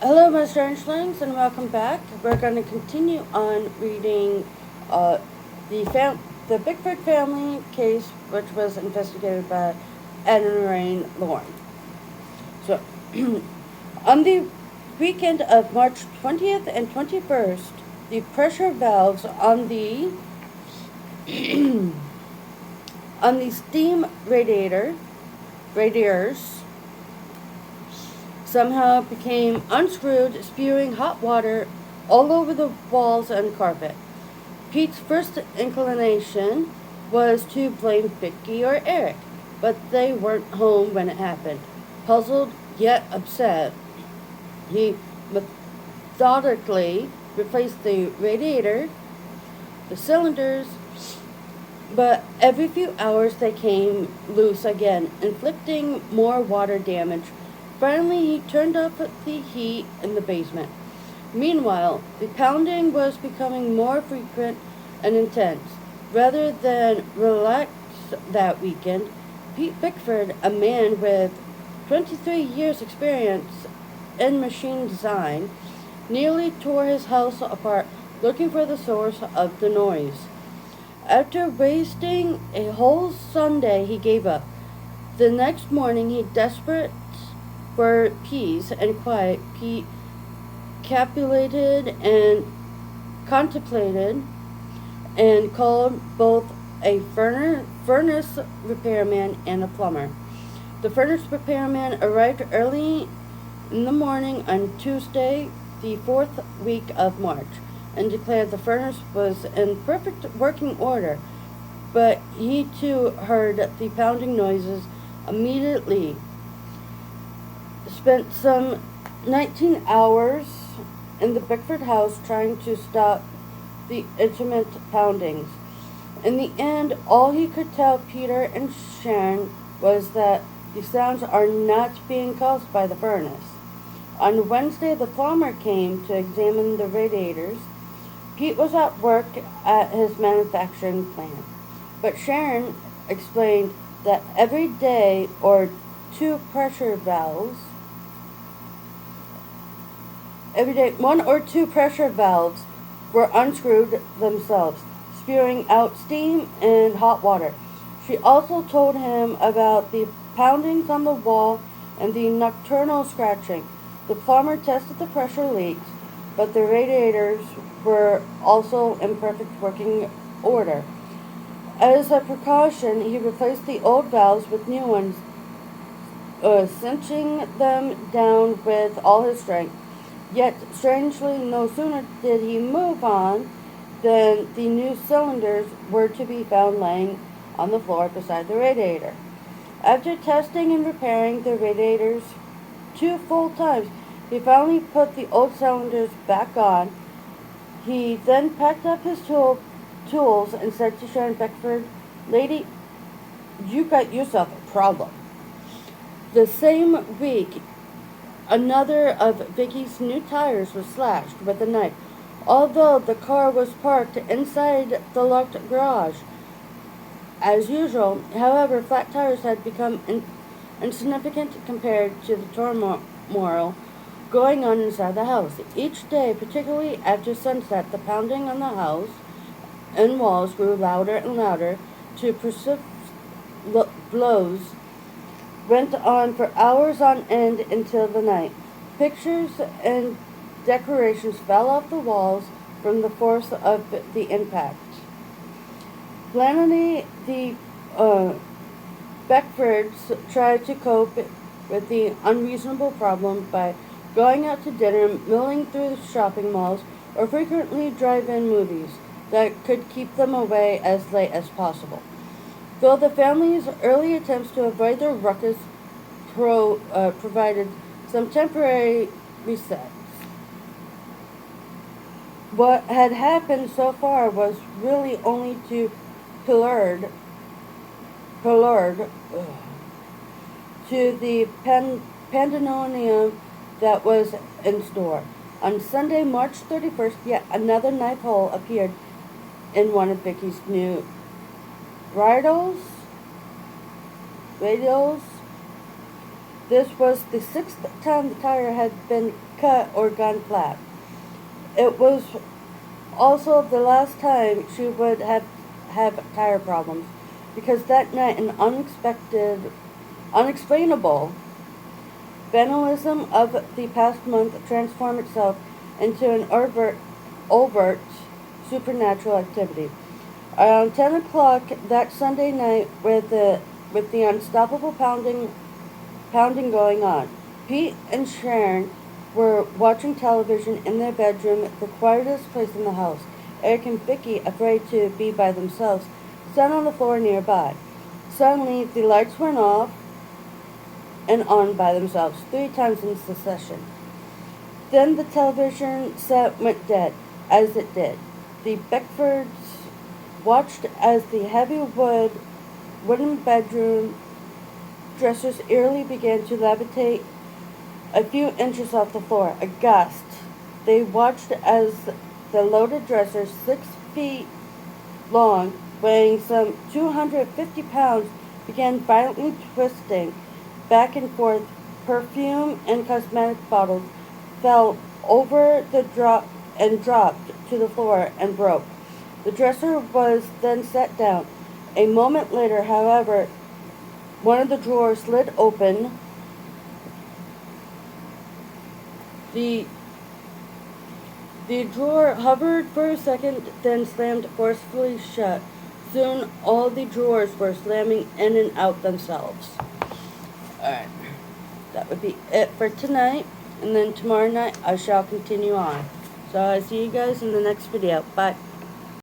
Hello, my strangelings, and welcome back. We're going to continue on reading uh, the Beckford family case, which was investigated by Ed and Lorraine Warren. So, on the weekend of March 20th and 21st, the pressure valves on the on the steam radiators somehow became unscrewed, spewing hot water all over the walls and carpet. Pete's first inclination was to blame Vicky or Eric, but they weren't home when it happened. Puzzled yet upset, he methodically replaced the radiator, the cylinders, but every few hours they came loose again, inflicting more water damage. Finally, he turned up the heat in the basement. Meanwhile, the pounding was becoming more frequent and intense. Rather than relax that weekend, Pete Beckford, a man with 23 years' experience in machine design, nearly tore his house apart looking for the source of the noise. After wasting a whole Sunday, he gave up. The next morning, he desperate for peace and quiet, Pete capitulated and contemplated and called both a furnace repairman and a plumber. The furnace repairman arrived early in the morning on Tuesday, the 4th week of March, and declared the furnace was in perfect working order, but he too heard the pounding noises immediately. Spent some 19 hours in the Beckford house trying to stop the intermittent poundings. In the end, all he could tell Peter and Sharon was that the sounds are not being caused by the furnace. On Wednesday, the plumber came to examine the radiators. Pete was at work at his manufacturing plant, but Sharon explained that every day or two pressure valves Every day, one or two pressure valves were unscrewed themselves, spewing out steam and hot water. She also told him about the poundings on the wall and the nocturnal scratching. The plumber tested the pressure leaks, but the radiators were also in perfect working order. As a precaution, he replaced the old valves with new ones, cinching them down with all his strength. Yet, strangely, no sooner did he move on than the new cylinders were to be found laying on the floor beside the radiator. After testing and repairing the radiators 2 full times, he finally put the old cylinders back on. He then packed up his tools and said to Sharon Beckford, "Lady, you got yourself a problem." The same week, another of Vicky's new tires was slashed with a knife, although the car was parked inside the locked garage. As usual, however, flat tires had become insignificant compared to the turmoil going on inside the house. Each day, particularly after sunset, the pounding on the house and walls grew louder and louder. Two persistent blows went on for hours on end until the night. Pictures and decorations fell off the walls from the force of the impact. Finally, the Beckfords tried to cope with the unreasonable problem by going out to dinner, milling through the shopping malls, or frequently drive-in movies that could keep them away as late as possible. Though the family's early attempts to avoid the ruckus provided some temporary resets, what had happened so far was really only to prelude to the pandemonium that was in store. On Sunday, March 31st, yet another knife hole appeared in one of Vicky's new radials. This was the 6th time the tire had been cut or gone flat. It was also the last time she would have tire problems, because that night an unexplainable vandalism of the past month transformed itself into an overt supernatural activity. Around 10 o'clock that Sunday night, with the unstoppable pounding going on, Pete and Sharon were watching television in their bedroom, the quietest place in the house. Eric and Vicky, afraid to be by themselves, sat on the floor nearby. Suddenly, the lights went off and on by themselves 3 times in succession. Then the television set went dead, as it did. The Beckfords watched as the heavy wooden bedroom dressers eerily began to levitate a few inches off the floor. Aghast, they watched as the loaded dressers, 6 feet long, weighing some 250 pounds, began violently twisting back and forth. Perfume and cosmetic bottles fell over the dropped to the floor and broke. The dresser was then set down. A moment later, however, one of the drawers slid open. The drawer hovered for a second, then slammed forcefully shut. Soon all the drawers were slamming in and out themselves. Alright, that would be it for tonight. And then tomorrow night I shall continue on. So I'll see you guys in the next video. Bye.